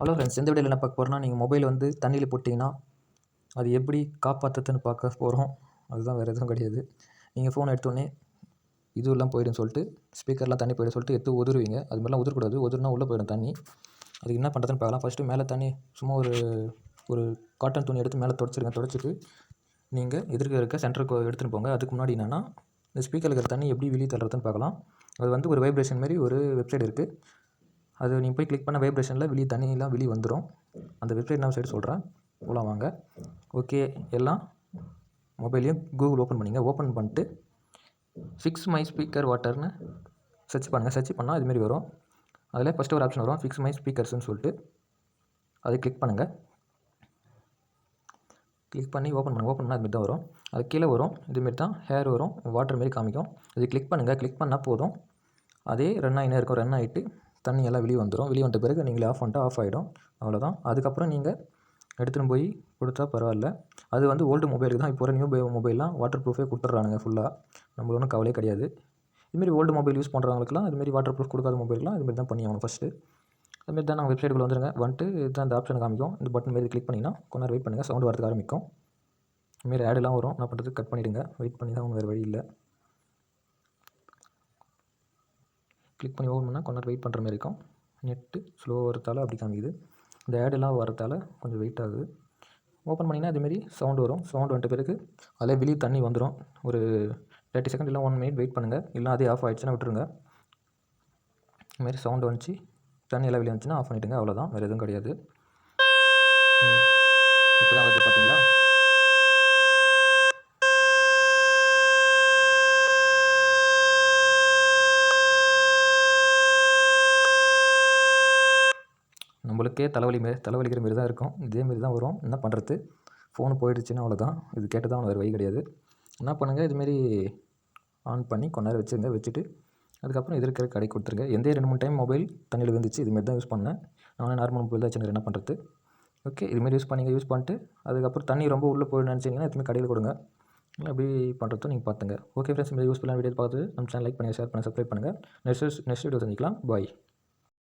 Hello friends, இந்த வீடியோவில் என்ன பார்க்க போகிறோன்னா, நீங்கள் மொபைல் வந்து தண்ணியில் போட்டிங்கன்னா அது எப்படி காப்பாற்றுதுன்னு பார்க்க போகிறோம். அதுதான், வேறு எதுவும் கிடையாது. நீங்கள் ஃபோன் எடுத்தோடனே இதுவெல்லாம் போய்டுன்னு சொல்லிட்டு, ஸ்பீக்கர்லாம் தண்ணி போய்டும் சொல்லிட்டு எடுத்து உதிருவீங்க. அது மாதிரிலாம் உதிரக்கூடாது. உதிர்னா உள்ளே போய்டும் தண்ணி. அதுக்கு என்ன பண்ணுறதுன்னு பார்க்கலாம். ஃபஸ்ட்டு மேலே தண்ணி சும்மா ஒரு காட்டன் துணி எடுத்து மேலே தொடச்சிருங்க. தொடச்சிட்டு நீங்கள் எதிர்க்க இருக்க சென்டருக்கு எடுத்துகிட்டு போங்க. அதுக்கு முன்னாடி என்னென்னா, இந்த ஸ்பீக்கரில் இருக்கிற தண்ணி எப்படி வெளியே தள்ளுறதுன்னு பார்க்கலாம். அது வந்து ஒரு வைப்ரேஷன் மாரி ஒரு வெப்சைட் இருக்குது. அது நீங்கள் போய் கிளிக் பண்ண வைப்ரேஷனில் வெளியே தண்ணியெல்லாம் வெளியே வந்துடும். அந்த வெப்சைட் நான் சைடு சொல்கிறேன், போகலாம் வாங்க. ஓகே, எல்லாம் மொபைலையும் கூகுள் ஓப்பன் பண்ணிங்க. ஓப்பன் பண்ணிட்டு ஃபிக்ஸ் மை ஸ்பீக்கர் வாட்டர்னு சர்ச் பண்ணுங்கள். சர்ச் பண்ணால் இதுமாரி வரும். அதில் ஃபஸ்ட்டு ஒரு ஆப்ஷன் வரும், ஃபிக்ஸ் மை ஸ்பீக்கர்ஸ்னு சொல்லிட்டு. அதை கிளிக் பண்ணுங்கள். கிளிக் பண்ணி ஓப்பன் பண்ணுங்கள். ஓப்பன் பண்ணால் அதுமாரி தான் வரும். அது கீழே வரும், இதுமாரி தான் ஹேர் வரும், வாட்டர் மாரி காமிக்கும். இது கிளிக் பண்ணுங்கள். கிளிக் பண்ணால் போதும், அதே ரன் ஆகினே இருக்கும். ரன் ஆகிட்டு தண்ணி எல்லாம் வெளியே வந்துடும். வெளியே வந்துட்ட பிறகு நீங்களே ஆஃப் பண்ணிட்டா ஆஃப் ஆகிடும். அவ்வளோதான். அதுக்கப்புறம் நீங்கள் எடுத்துகிட்டு போய் கொடுத்தா பரவாயில்ல. அது வந்து ஓல்டு மொபைலுக்கு தான். இப்போ ஒரு நியூ மொபைல்லாம் வாட்டர் ப்ரூஃபே கொடுத்துட்றானுங்க ஃபுல்லாக. நம்மளுக்கு ஒன்றும் கவலையே கிடையாது. இதுமாரி ஓல்டு மொபைல் யூஸ் பண்ணுறவங்களுக்குலாம் இதுமாரி வாட்டர் ப்ரூஃப் கொடுக்காத மொபைல்லாம் இதுமாரி தான் பண்ணி ஆகணும் ஃபஸ்ட்டு. அதுமாரி தான் நாங்கள் வெப்சைட்டுக்குள்ளே வந்துடுங்க. வந்துட்டு இதுதான் இந்த ஆப்ஷன் காமிக்கும். இந்த பட்டன் மாரி கிளிக் பண்ணிங்கன்னா கொஞ்ச நேரம் வெயிட் பண்ணுங்கள். சவுண்டு வரதுக்கு ஆரம்பிக்கும். இதுமாரி ஆடெல்லாம் வரும். என்ன பண்ணுறது, கட் பண்ணிவிடுங்க. வெயிட் பண்ணி தான் வேறு வழி இல்லை. கிளிக் பண்ணி ஓப்பன் பண்ணால் கொஞ்ச நேரம் வெயிட் பண்ணுற மாதிரி இருக்கும். நெட்டு ஸ்லோவாக வரத்தால் அப்படி காமிக்குது. இந்த ஆடெல்லாம் வரத்தால் கொஞ்சம் வெயிட் ஆகுது. ஓப்பன் பண்ணிங்கன்னா இதுமாரி சவுண்டு வரும். சவுண்டு வந்துட்ட பிறகு அதில் வெளியே தண்ணி வந்துடும். ஒரு 30 செகண்ட் இல்லை 1 மினிட் வெயிட் பண்ணுங்கள். இல்லை அதே ஆஃப் ஆகிடுச்சுன்னா விட்டுருங்க. இதுமாரி சவுண்டு வந்துச்சு, தண்ணி எல்லாம் வெளியே வந்துச்சுன்னா ஆஃப் பண்ணிவிடுங்க. அவ்வளோதான், வேறு எதுவும் கிடையாது. இப்போ தான் வருது பார்த்தீங்களா? நம்மளுக்கே தலைவலிக்கிற மாரி தான் இருக்கும். இதேமாரி தான் வரும். என்ன பண்ணுறது, ஃபோனு போயிடுச்சுன்னா அவ்வளோதான். இது கேட்டு தான் வேறு வழி கிடையாது. என்ன பண்ணுங்கள், இதுமாரி ஆன் பண்ணி கொஞ்ச நேரம் வச்சுருங்க. வச்சுட்டு அதுக்கப்புறம் இது இருக்கிற கடை கொடுத்துருங்க. 2-3 டைம் மொபைல் தண்ணியில் விழுந்துச்சு. இதுமாரி தான் யூஸ் பண்ணேன். நானே நார்மல் மொபைல் தான் வச்சுருக்கேன். என்ன பண்ணுறது. ஓகே, இதுமாரி யூஸ் பண்ணிட்டு அதுக்கப்புறம் தண்ணி ரொம்ப உள்ளே போய்டுன்னு நினச்சிங்கன்னா எதுவுமே கடையில் கொடுங்க. இல்லை எப்படி பண்ணுறதோ நீங்கள் பார்த்துங்க. ஓகே ஃப்ரெண்ட்ஸ், இந்த யூஸ்ஃபுல்லான வீடியோ பார்த்து நம்ம சேனல் லைக் பண்ணுங்கள், ஷேர் பண்ணுங்கள், சப்ஸ்கிரைப் பண்ணுங்கள். நெக்ஸ்ட் வீடியோ சந்திக்கலாம். பாய்.